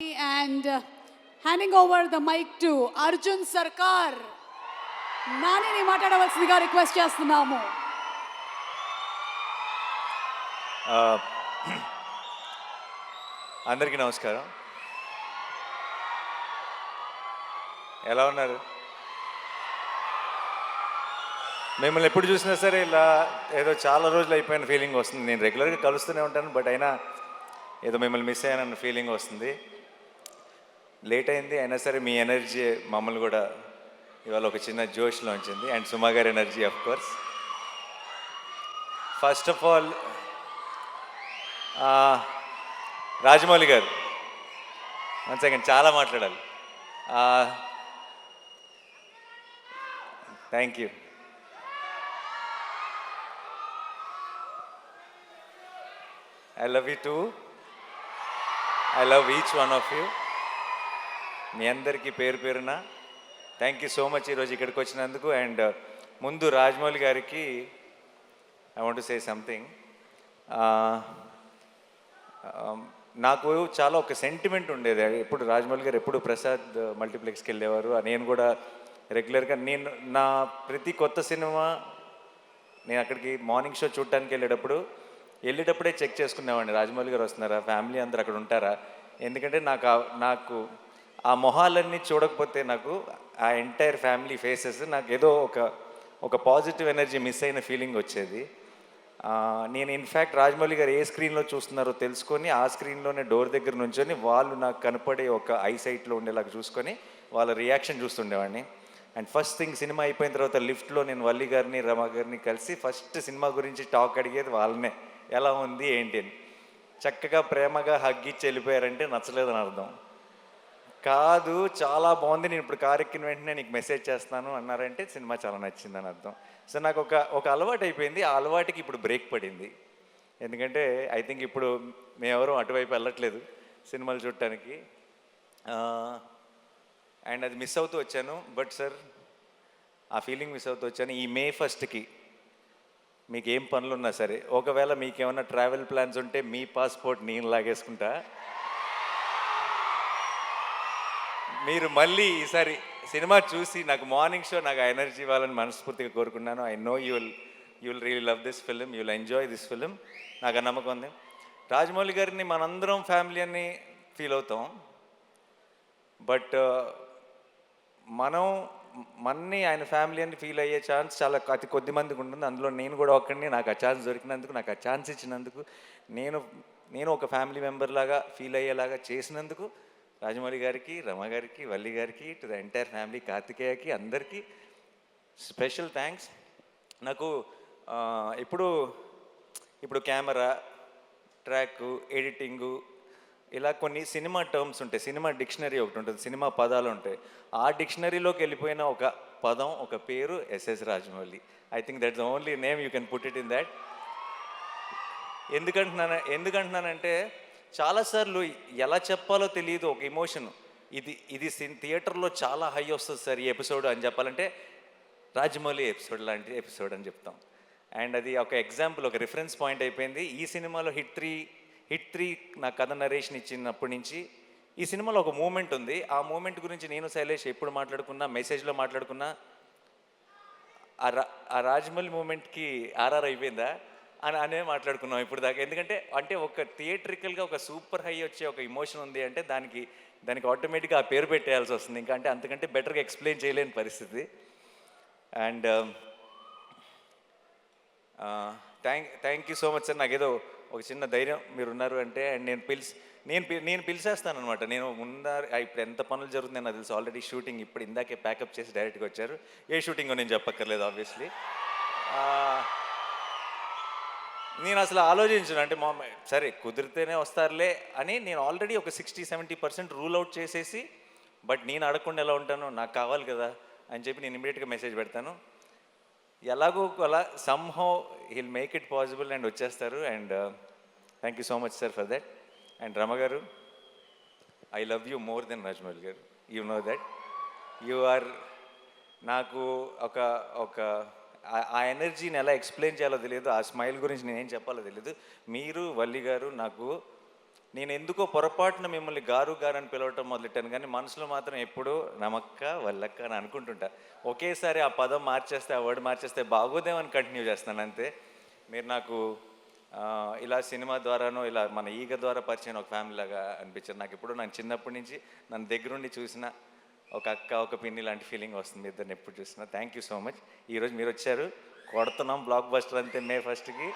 And handing over the mic to Arjun Sarkar. నానిని మాట్లాడవలసిందిగా request చేస్తున్నాము. అందరికీ నమస్కారం. ఎలా ఉన్నారు? మిమ్మల్ని ఎప్పుడు చూసినా సరే ఇలా ఏదో చాలా రోజులు అయిపోయిన ఫీలింగ్ వస్తుంది. నేను రెగ్యులర్గా కలుస్తూనే ఉంటాను, బట్ అయినా ఏదో మిమ్మల్ని మిస్ అయ్యానన్న ఫీలింగ్ వస్తుంది. లేట్ అయింది అయినా సరే మీ ఎనర్జీ మమ్మల్ని కూడా ఇవాళ ఒక చిన్న జోష్లో ఉంచింది. అండ్ సుమా గారి energy of course. First of all Rajamouli గారు, వన్ సెకండ్, చాలా మాట్లాడాలి. Thank you. I love you too. I love each one of you. మీ అందరికీ పేరు పేరున థ్యాంక్ యూ సో మచ్ ఈరోజు ఇక్కడికి వచ్చినందుకు. అండ్ ముందు రాజమౌళి గారికి I want to say something. నాకు చాలా ఒక సెంటిమెంట్ ఉండేది. ఎప్పుడు రాజమౌళి గారు ఎప్పుడు ప్రసాద్ మల్టీప్లెక్స్కి వెళ్ళేవారు. నేను కూడా రెగ్యులర్గా నా ప్రతి కొత్త సినిమా నేను అక్కడికి మార్నింగ్ షో చూడటానికి వెళ్ళేటప్పుడే చెక్ చేసుకునేవాడిని, రాజమౌళి గారు వస్తున్నారా, ఫ్యామిలీ అందరు అక్కడ ఉంటారా. ఎందుకంటే నాకు ఆ మొహాలన్నీ చూడకపోతే నాకు ఆ ఎంటైర్ ఫ్యామిలీ ఫేసెస్ నాకు ఏదో ఒక పాజిటివ్ ఎనర్జీ మిస్ అయిన ఫీలింగ్ వచ్చేది. నేను ఇన్ఫ్యాక్ట్ రాజమౌళి గారు ఏ స్క్రీన్లో చూస్తున్నారో తెలుసుకొని ఆ స్క్రీన్లోనే డోర్ దగ్గర నుంచొని వాళ్ళు నాకు కనపడే ఒక ఐసైట్లో ఉండేలాగా చూసుకొని వాళ్ళ రియాక్షన్ చూస్తుండేవాడిని. అండ్ ఫస్ట్ థింగ్ సినిమా అయిపోయిన తర్వాత లిఫ్ట్లో నేను వల్లి గారిని రమ గారిని కలిసి ఫస్ట్ సినిమా గురించి టాక్ అడిగేది వాళ్ళనే, ఎలా ఉంది ఏంటి అని. చక్కగా ప్రేమగా హగ్గిచ్చి వెళ్ళిపోయారంటే నచ్చలేదని అర్థం కాదు, చాలా బాగుంది, నేను ఇప్పుడు కారు ఎక్కిన వెంటనే నీకు మెసేజ్ చేస్తాను అన్నారంటే సినిమా చాలా నచ్చిందని అర్థం. సో నాకు ఒక అలవాటు అయిపోయింది. ఆ అలవాటుకి ఇప్పుడు బ్రేక్ పడింది. ఎందుకంటే ఐ థింక్ ఇప్పుడు మేమెవరూ అటువైపు వెళ్ళట్లేదు సినిమాలు చూడటానికి. అండ్ అది మిస్ అవుతూ వచ్చాను. బట్ సార్, ఆ ఫీలింగ్ మిస్ అవుతూ వచ్చాను. ఈ May 1st మీకు ఏం పనులున్నా సరే, ఒకవేళ మీకు ఏమైనా ట్రావెల్ ప్లాన్స్ ఉంటే మీ పాస్పోర్ట్ నేను లాగేసుకుంటా. మీరు మళ్ళీ ఈసారి సినిమా చూసి నాకు మార్నింగ్ షో నాకు ఆ ఎనర్జీ ఇవ్వాలని మనస్ఫూర్తిగా కోరుకున్నాను. I know you will really love this film, you will enjoy this film. నాకు ఆ నమ్మకం ఉంది. రాజమౌళి గారిని మనందరం ఫ్యామిలీ అని ఫీల్ అవుతాం, బట్ మన్ని ఆయన ఫ్యామిలీ అని ఫీల్ అయ్యే ఛాన్స్ చాలా అతి కొద్ది మందికి ఉంటుంది. అందులో నేను కూడా ఒక్కడిని. నాకు ఆ ఛాన్స్ దొరికినందుకు, నాకు ఆ ఛాన్స్ ఇచ్చినందుకు, నేను ఒక ఫ్యామిలీ మెంబర్ లాగా ఫీల్ అయ్యేలాగా చేసినందుకు రాజమౌళి గారికి, రమ గారికి, వల్లి గారికి, టు ద ఎంటైర్ ఫ్యామిలీ, కార్తికేయకి, అందరికీ స్పెషల్ థ్యాంక్స్. నాకు ఇప్పుడు కెమెరా, ట్రాక్, ఎడిటింగు, ఇలా కొన్ని సినిమా టర్మ్స్ ఉంటాయి. సినిమా డిక్షనరీ ఒకటి ఉంటుంది, సినిమా పదాలు ఉంటాయి. ఆ డిక్షనరీలోకి వెళ్ళిపోయిన ఒక పదం, ఒక పేరు SS Rajamouli. I think that's the only name you can put it in that. ఎందుకంటున్నానంటే చాలాసార్లు ఎలా చెప్పాలో తెలియదు ఒక ఎమోషన్. ఇది థియేటర్లో చాలా హై వస్తుంది సార్ ఈ ఎపిసోడ్ అని చెప్పాలంటే రాజమౌళి ఎపిసోడ్ లాంటి ఎపిసోడ్ అని చెప్తాం. అండ్ అది ఒక ఎగ్జాంపుల్, ఒక రిఫరెన్స్ పాయింట్ అయిపోయింది. ఈ సినిమాలో హిట్ త్రీ నా కథ నరేషన్ ఇచ్చినప్పటి నుంచి ఈ సినిమాలో ఒక మూమెంట్ ఉంది. ఆ మూమెంట్ గురించి నేను శైలేష్ ఎప్పుడు మాట్లాడుకున్నా, మెసేజ్లో మాట్లాడుకున్నా, ఆ రాజమౌళి మూమెంట్కి ఆర్ఆర్ అయిపోయిందా అనే మాట్లాడుకున్నాం ఇప్పుడు దాకా. ఎందుకంటే ఒక థియేట్రికల్గా ఒక సూపర్ హై వచ్చే ఒక ఎమోషన్ ఉంది అంటే దానికి ఆటోమేటిక్గా ఆ పేరు పెట్టేయాల్సి వస్తుంది. అంటే అంతకంటే బెటర్గా ఎక్స్ప్లెయిన్ చేయలేని పరిస్థితి. And thank you so much sir. నాకేదో ఒక చిన్న ధైర్యం మీరు ఉన్నారు అంటే. అండ్ నేను పిలిచేస్తాను అనమాట. నేను ఇప్పుడు ఎంత పనులు జరుగుతుందని నాకు తెలుసు. ఆల్రెడీ షూటింగ్ ఇప్పుడు ఇందాకే ప్యాకప్ చేసి డైరెక్ట్గా వచ్చారు. ఏ షూటింగో నేను చెప్పక్కర్లేదు ఆబ్వియస్లీ. నేను అసలు ఆలోచించను, అంటే సరే కుదిరితేనే వస్తారులే అని నేను ఆల్రెడీ ఒక 60-70% రూల్ అవుట్ చేసేసి, బట్ నేను అడగకుండా ఎలా ఉంటాను, నాకు కావాలి కదా అని చెప్పి నేను ఇమీడియట్గా మెసేజ్ పెడతాను. ఎలాగో అలా somehow he'll make it possible and వచ్చేస్తారు. And thank you so much sir for that. And Rama గారు, I love you more than Rajamouli గారు. You know that. You are నాకు ఒక ఆ ఎనర్జీని ఎలా ఎక్స్ప్లెయిన్ చేయాలో తెలియదు. ఆ స్మైల్ గురించి నేనేం చెప్పాలో తెలియదు. మీరు, వల్లి గారు, నాకు నేను ఎందుకో పొరపాటున మిమ్మల్ని గారు గారు అని పిలవటం మొదలెట్టాను, కానీ మనసులో మాత్రం ఎప్పుడూ నమక్క వల్లక్క అని అనుకుంటుంటా. ఒకేసారి ఆ పదం మార్చేస్తే, ఆ వర్డ్ మార్చేస్తే బాగోదేమని కంటిన్యూ చేస్తాను అంతే. మీరు నాకు ఇలా సినిమా ద్వారానో ఇలా మన ఈగ ద్వారా పరిచయం ఒక ఫ్యామిలీ లాగా అనిపించారు నాకు. ఇప్పుడు నేను చిన్నప్పటి నుంచి నన్ను దగ్గరుండి చూసిన ఒక అక్క, ఒక పిన్ని లాంటి ఫీలింగ్ వస్తుంది మీ ఇద్దరిని ఎప్పుడు చూసినా. Thank you so much. ఈరోజు మీరు వచ్చారు, కొడుతున్నాం బ్లాక్ బస్టర్ అంతే మే 1కి.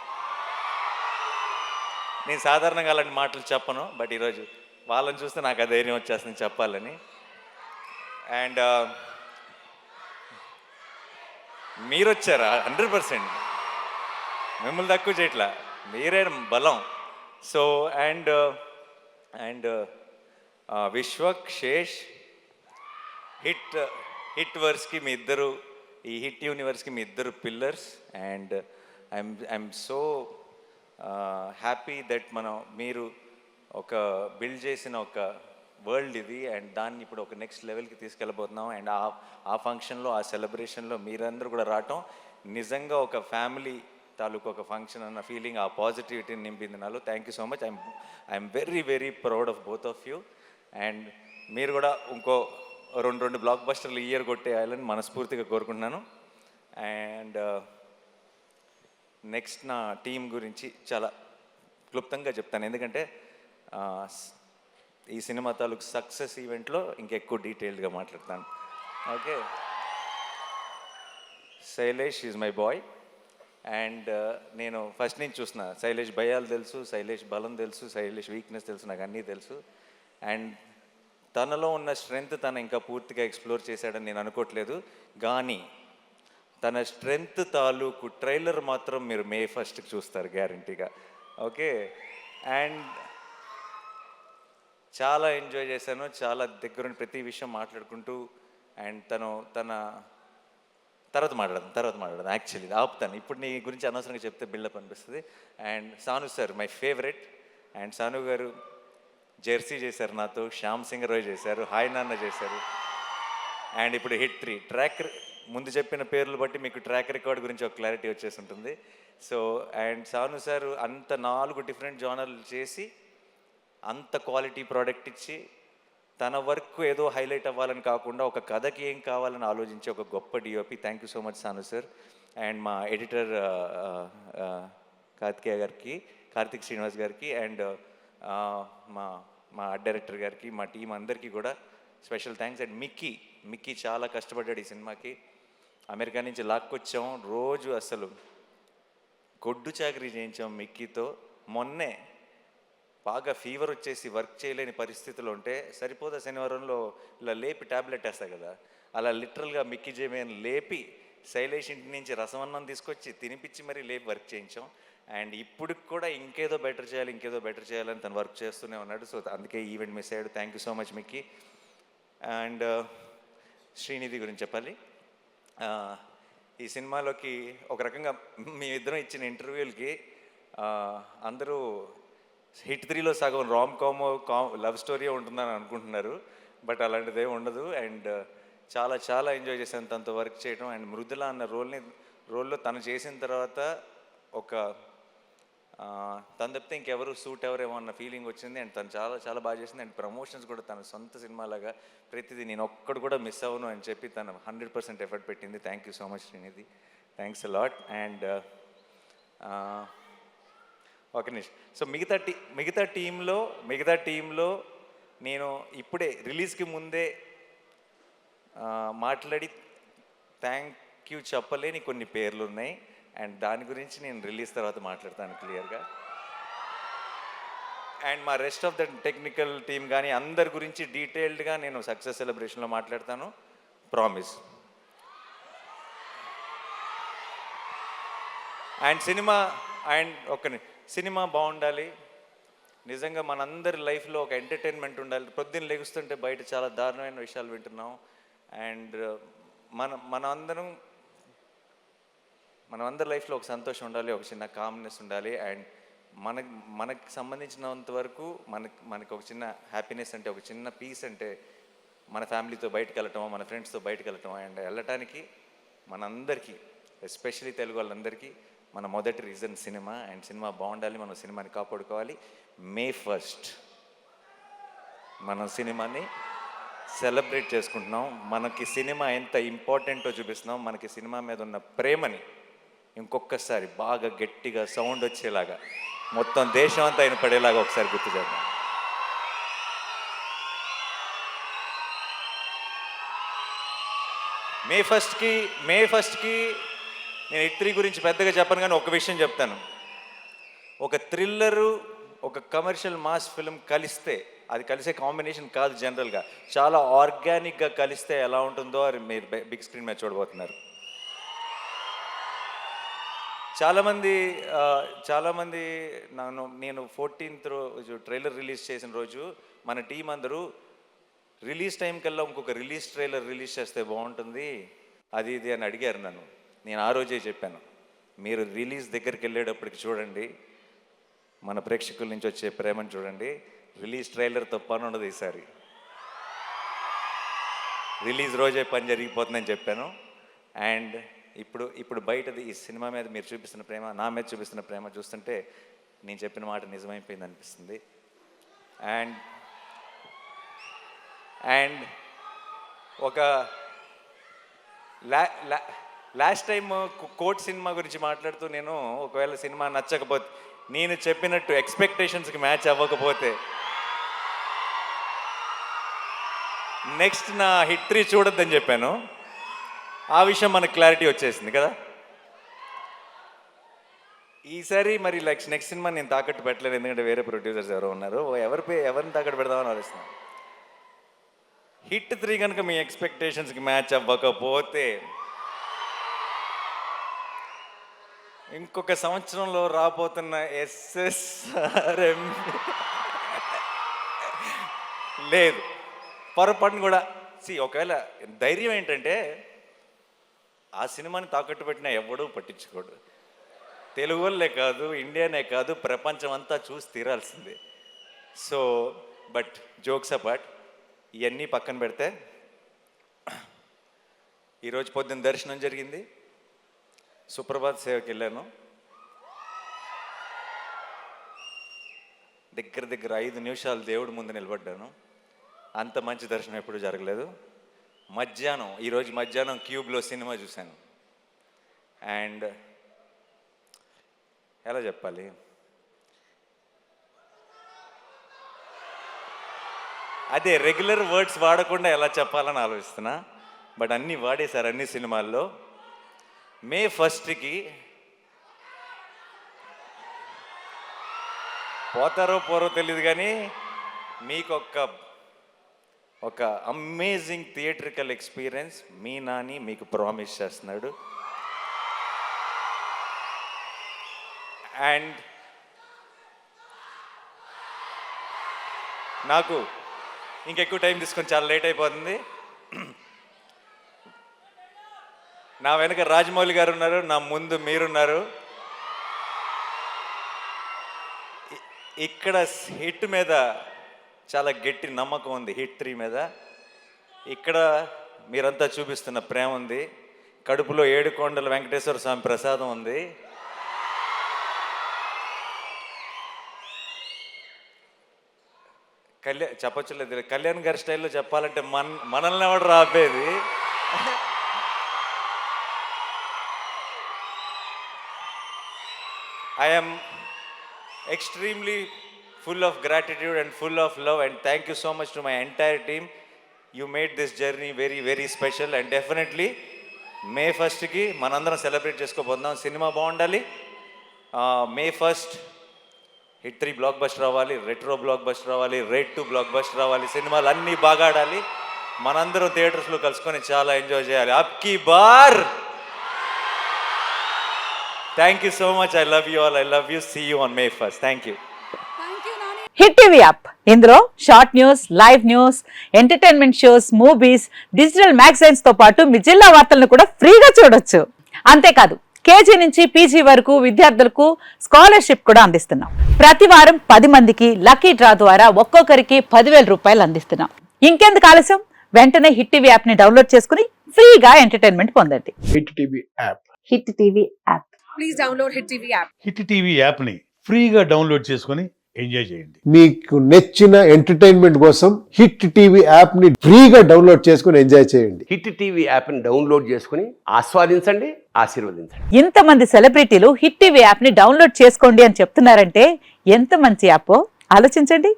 నేను సాధారణంగా అలాంటి మాటలు చెప్పను, బట్ ఈరోజు వాళ్ళని చూస్తే నాకు ఆ ధైర్యం వచ్చేస్తుంది చెప్పాలని. అండ్ మీరు వచ్చారా 100%, మిమ్మల్ని తక్కువ చేయట్లా, మీరే బలం. సో అండ్ విశ్వక్, శేష్, హిట్ వర్స్కి మీ ఇద్దరు, ఈ హిట్ యూనివర్స్కి మీ ఇద్దరు pillars. And I'm so happy that మీరు ఒక బిల్డ్ చేసిన ఒక వరల్డ్ ఇది, అండ్ దాన్ని ఇప్పుడు ఒక నెక్స్ట్ లెవెల్కి తీసుకెళ్ళబోతున్నాం. అండ్ ఆ ఫంక్షన్లో, ఆ సెలబ్రేషన్లో మీరందరూ కూడా రావటం నిజంగా ఒక ఫ్యామిలీ తాలూకు ఒక ఫంక్షన్ అన్న ఫీలింగ్, ఆ పాజిటివిటీని నింపింది నాలో. Thank you so much. I'm very very proud of both of you. And మీరు కూడా ఇంకో రెండు బ్లాక్ బస్టర్లు ఇయర్ కొట్టేయాలని మనస్ఫూర్తిగా కోరుకుంటున్నాను. అండ్ నెక్స్ట్ నా టీం గురించి చాలా క్లుప్తంగా చెప్తాను, ఎందుకంటే ఈ సినిమా తాలూకు సక్సెస్ ఈవెంట్లో ఇంకెక్కువ డీటెయిల్డ్గా మాట్లాడతాను. Okay, Shailesh is my boy. And నేను ఫస్ట్ నుంచి చూసిన శైలేష్ భయాలు తెలుసు, శైలేష్ బలం తెలుసు, శైలేష్ వీక్నెస్ తెలుసు, నాకు అన్నీ తెలుసు. అండ్ తనలో ఉన్న స్ట్రెంగ్త్ తను ఇంకా పూర్తిగా ఎక్స్ప్లోర్ చేశాడని నేను అనుకోవట్లేదు, కానీ తన స్ట్రెంగ్త్ తాలూకు ట్రైలర్ మాత్రం మీరు మే 1కి చూస్తారు గ్యారంటీగా. ఓకే, అండ్ చాలా ఎంజాయ్ చేశాను, చాలా దగ్గరుండి ప్రతి విషయం మాట్లాడుకుంటూ. అండ్ తన తర్వాత మాట్లాడదాం యాక్చువల్లీ ఆపుతాను, ఇప్పుడు నీ గురించి అనవసరంగా చెప్తే బిల్డప్ అనిపిస్తుంది. And Sanu sir my favourite. And Sanu గారు జెర్సీ చేశారు నాతో, శ్యామ్ సింగ్ రాయ్ చేశారు, హాయ్ నాన్న చేశారు. అండ్ ఇప్పుడు హిట్ 3 ట్రాక్, ముందు చెప్పిన పేర్లు బట్టి మీకు ట్రాక్ రికార్డ్ గురించి ఒక క్లారిటీ వచ్చేసి ఉంటుంది. సో అండ్ సాను సార్ అంత 4 డిఫరెంట్ జానర్లు చేసి అంత క్వాలిటీ ప్రోడక్ట్ ఇచ్చి తన వర్క్ ఏదో హైలైట్ అవ్వాలని కాకుండా ఒక కథకి ఏం కావాలని ఆలోచించే ఒక గొప్ప DOP. Thank you so much Sanu sir. And మా ఎడిటర్ కార్తిక్ శ్రీనివాస్ గారికి, అండ్ మా ఆర్ట్ డైరెక్టర్ గారికి, మా టీం అందరికీ కూడా స్పెషల్ థ్యాంక్స్. అండ్ మిక్కీ చాలా కష్టపడ్డాడు ఈ సినిమాకి. అమెరికా నుంచి లాక్కొచ్చాం, రోజు అసలు గొడ్డు చాకరీ చేయించాం మిక్కీతో. మొన్నే బాగా ఫీవర్ వచ్చేసి వర్క్ చేయలేని పరిస్థితులు ఉంటే సరిపోదా శనివారంలో ఇలా లేపి ట్యాబ్లెట్ వేస్తాయి కదా, అలా లిటరల్గా మిక్కీ జేమేని లేపి శైలేష్ ఇంటి నుంచి రసమన్నం తీసుకొచ్చి తినిపించి మరీ లేపి వర్క్ చేయించాం. అండ్ ఇప్పుడు కూడా ఇంకేదో బెటర్ చేయాలని తను వర్క్ చేస్తూనే ఉన్నాడు. సో అందుకే ఈవెంట్ మిస్ అయ్యాడు. Thank you so much Mickey. And Srinidhi గురించి చెప్పాలి. ఈ సినిమాలోకి ఒక రకంగా మీ ఇద్దరం ఇచ్చిన ఇంటర్వ్యూలకి అందరూ హిట్ 3లో సగం రామ్ కామ్ లవ్ స్టోరీ ఉంటుందని అనుకుంటున్నారు, బట్ అలాంటిదే ఉండదు. అండ్ చాలా ఎంజాయ్ చేశాను తనతో వర్క్ చేయడం. అండ్ మృదుల అన్న రోల్లో తను చేసిన తర్వాత ఒక తను తప్పితే ఇంకెవరు సూట్ ఎవరేమో అన్న ఫీలింగ్ వచ్చింది. అండ్ తను చాలా బాగా చేసింది. అండ్ ప్రమోషన్స్ కూడా తన సొంత సినిమాలాగా ప్రతిదీ నేను ఒక్కడు కూడా మిస్ అవ్వను అని చెప్పి తను 100% ఎఫర్ట్ పెట్టింది. Thank you so much Srinidhi, thanks a lot. And ఒక నిమిషం. సో మిగతా టీంలో నేను ఇప్పుడే రిలీజ్కి ముందే మాట్లాడి థ్యాంక్ యూ చెప్పలేని కొన్ని పేర్లు ఉన్నాయి. అండ్ దాని గురించి నేను రిలీజ్ తర్వాత మాట్లాడతాను క్లియర్గా. అండ్ మా rest of the technical team కానీ అందరి గురించి డీటెయిల్డ్గా నేను సక్సెస్ సెలబ్రేషన్లో మాట్లాడతాను, ప్రామిస్. అండ్ సినిమా బాగుండాలి, నిజంగా మనందరి లైఫ్లో ఒక ఎంటర్టైన్మెంట్ ఉండాలి. పొద్దున్న లెగుస్తుంటే బయట చాలా దారుణమైన విషయాలు వింటున్నాం. అండ్ మనమందరి లైఫ్లో ఒక సంతోషం ఉండాలి, ఒక చిన్న కామ్నెస్ ఉండాలి. అండ్ మనకు సంబంధించినంత వరకు మనకు ఒక చిన్న హ్యాపీనెస్ అంటే, ఒక చిన్న పీస్ అంటే మన ఫ్యామిలీతో బయటకు వెళ్ళటం, మన ఫ్రెండ్స్తో బయటకు వెళ్ళటం. అండ్ వెళ్ళటానికి మనందరికీ, ఎస్పెషలీ తెలుగు వాళ్ళందరికీ మన మొదటి రీజన్ సినిమా. అండ్ సినిమా బాగుండాలి, మనం సినిమాని కాపాడుకోవాలి. May 1st మన సినిమాని సెలబ్రేట్ చేసుకుంటున్నాం. మనకి సినిమా ఎంత ఇంపార్టెంటో చూపిస్తున్నాం. మనకి సినిమా మీద ఉన్న ప్రేమని ఇంకొకసారి బాగా గట్టిగా సౌండ్ వచ్చేలాగా మొత్తం దేశం అంతా ఆయన పడేలాగా ఒకసారి గుర్తు చేద్దాం. మే ఫస్ట్కి నేను హిట్3 గురించి పెద్దగా చెప్పను, కానీ ఒక విషయం చెప్తాను. ఒక థ్రిల్లరు, ఒక కమర్షియల్ మాస్ ఫిల్మ్ కలిస్తే, అది కలిసే కాంబినేషన్ కాదు జనరల్గా, చాలా ఆర్గానిక్గా కలిస్తే ఎలా ఉంటుందో అది మీరు బిగ్ స్క్రీన్ మీద చూడబోతున్నారు. చాలామంది నేను 14th రోజు ట్రైలర్ రిలీజ్ చేసిన రోజు మన టీం అందరూ రిలీజ్ టైం కల్లా ఇంకొక ట్రైలర్ రిలీజ్ చేస్తే బాగుంటుంది అది ఇది అని అడిగారు నన్ను. నేను ఆ రోజే చెప్పాను, మీరు రిలీజ్ దగ్గరికి వెళ్ళేటప్పటికి చూడండి, మన ప్రేక్షకుల నుంచి వచ్చే ప్రేమను చూడండి. రిలీజ్ ట్రైలర్తో పని ఉండదు ఈసారి, రిలీజ్ రోజే పని జరిగిపోతుందని చెప్పాను. అండ్ ఇప్పుడు బయటది ఈ సినిమా మీద మీరు చూపిస్తున్న ప్రేమ, నా మీద చూపిస్తున్న ప్రేమ చూస్తుంటే నేను చెప్పిన మాట నిజమైపోయింది అనిపిస్తుంది. అండ్ ఒక లాస్ట్ టైం కోర్ట్ సినిమా గురించి మాట్లాడుతూ నేను ఒకవేళ సినిమా నచ్చకపోతే, నేను చెప్పినట్టు ఎక్స్పెక్టేషన్స్కి మ్యాచ్ అవ్వకపోతే నెక్స్ట్ నా హిట్3 చూడొద్దని చెప్పాను. ఆ విషయం మనకు క్లారిటీ వచ్చేసింది కదా. ఈసారి మరి నెక్స్ట్ సినిమా నేను తాకట్టు పెట్టలేదు, ఎందుకంటే వేరే ప్రొడ్యూసర్స్ ఎవరో ఉన్నారు. ఎవరిని తాకట్టు పెడదామని ఆలోచిస్తున్నాను. హిట్3 కనుక మీ ఎక్స్పెక్టేషన్స్కి మ్యాచ్ అవ్వకపోతే ఇంకొక సంవత్సరంలో రాబోతున్న SSRM లేదు, పొరపాటును కూడా. ఒకవేళ ధైర్యం ఏంటంటే ఆ సినిమాని తాకట్టు పెట్టినా ఎవడూ పట్టించుకోడు. తెలుగు వాళ్ళే కాదు, ఇండియానే కాదు, ప్రపంచం అంతా చూసి తీరాల్సిందే. సో బట్ జోక్స్ అపార్ట్, ఇవన్నీ పక్కన పెడితే ఈరోజు పొద్దున్న దర్శనం జరిగింది, సుప్రభాత్ సేవకి వెళ్ళాను. దగ్గర 5 నిమిషాలు దేవుడి ముందు నిలబడ్డాను. అంత మంచి దర్శనం ఎప్పుడూ జరగలేదు. ఈరోజు మధ్యాహ్నం క్యూబ్లో సినిమా చూశాను. అండ్ ఎలా చెప్పాలి, అదే రెగ్యులర్ వర్డ్స్ వాడకుండా ఎలా చెప్పాలని ఆలోచిస్తున్నా, బట్ అన్నీ వాడేశారు అన్ని సినిమాల్లో. మే 1కి పోతారో పోరో తెలియదు, కానీ మీకు ఒక అమేజింగ్ థియేట్రికల్ ఎక్స్పీరియన్స్ మీ నాని మీకు ప్రామిస్ చేస్తున్నాడు. అండ్ నాకు ఇంకెక్కువ టైం తీసుకొని చాలా లేట్ అయిపోతుంది. నా వెనక రాజమౌళి గారు ఉన్నారు, నా ముందు మీరున్నారు. ఇక్కడ హిట్ మీద చాలా గట్టి నమ్మకం ఉంది, హిట్3 మీద. ఇక్కడ మీరంతా చూపిస్తున్న ప్రేమ ఉంది, కడుపులో 7 కొండల వెంకటేశ్వర స్వామి ప్రసాదం ఉంది. చెప్పొచ్చులేదు, కళ్యాణ్ గారి స్టైల్లో చెప్పాలంటే మనల్ని ఎవడు రాపేది. I am extremely full of gratitude and full of love, and thank you so much to my entire team. You made this journey very, very special, and definitely May 1కి మనందరం సెలబ్రేట్ చేసుకోబోతున్నాం. సినిమా బాగుండాలి. May 1st హిట్3 block buster రావాలి, retro block buster రావాలి, rate 2 block buster రావాలి, సినిమాలు అన్నీ బాగా ఆడాలి. మనందరం థియేటర్స్లో కలుసుకొని చాలా ఎంజాయ్ చేయాలి. అబ్కి బార్. Thank you so much. I love you all. I love you. See you on May 1st. Thank you. Hit TV app, ఇందులో short news, live news, entertainment shows, movies, digital magazines తో పాటు మీ జిల్లా వార్తలను కూడా ఫ్రీగా చూడొచ్చు. అంతేకాదు కేజీ నుంచి పీజీ వరకు విద్యార్థులకు స్కాలర్షిప్ కూడా అందిస్తున్నాం. ప్రతి వారం 10 మందికి లక్కీ డ్రా ద్వారా ఒక్కొక్కరికి 10,000 రూపాయలు అందిస్తున్నాం. ఇంకెందుకు ఆలస్యం, వెంటనే హిట్ టీవీ యాప్ ని డౌన్లోడ్ చేసుకుని ఫ్రీగా ఎంటర్టైన్మెంట్ పొందండి. Hit TV app. Hit TV app. Please download Hit TV app. Hit TV యాప్ని ఫ్రీగా డౌన్లోడ్ చేసుకొని ఎంజాయ్ చేయండి. మీకు నచ్చిన ఎంటర్టైన్మెంట్ కోసం హిట్ టీవీ యాప్ ని ఫ్రీగా డౌన్లోడ్ చేసుకుని ఎంజాయ్ చేయండి. హిట్ టీవీ యాప్ని డౌన్లోడ్ చేసుకుని ఆస్వాదించండి, ఆశీర్వదించండి. ఇంతమంది సెలబ్రిటీలు హిట్ టీవీ యాప్ ని డౌన్లోడ్ చేసుకోండి అని చెప్తున్నారంటే ఎంత మంచి యాప్ ఆలోచించండి.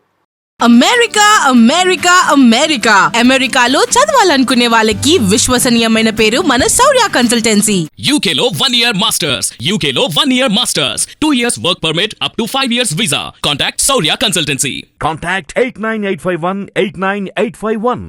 అమెరికా అమెరికా అమెరికా అమెరికాలో చదవాలనుకునే వాళ్ళకి విశ్వసనీయమైన పేరు మన శౌర్య కన్సల్టెన్సీ. UK లో 1 year masters. UK లో 1 year masters. 2 years work permit up to 5 years visa. Contact Saurya Consultancy. Contact 89851 89851.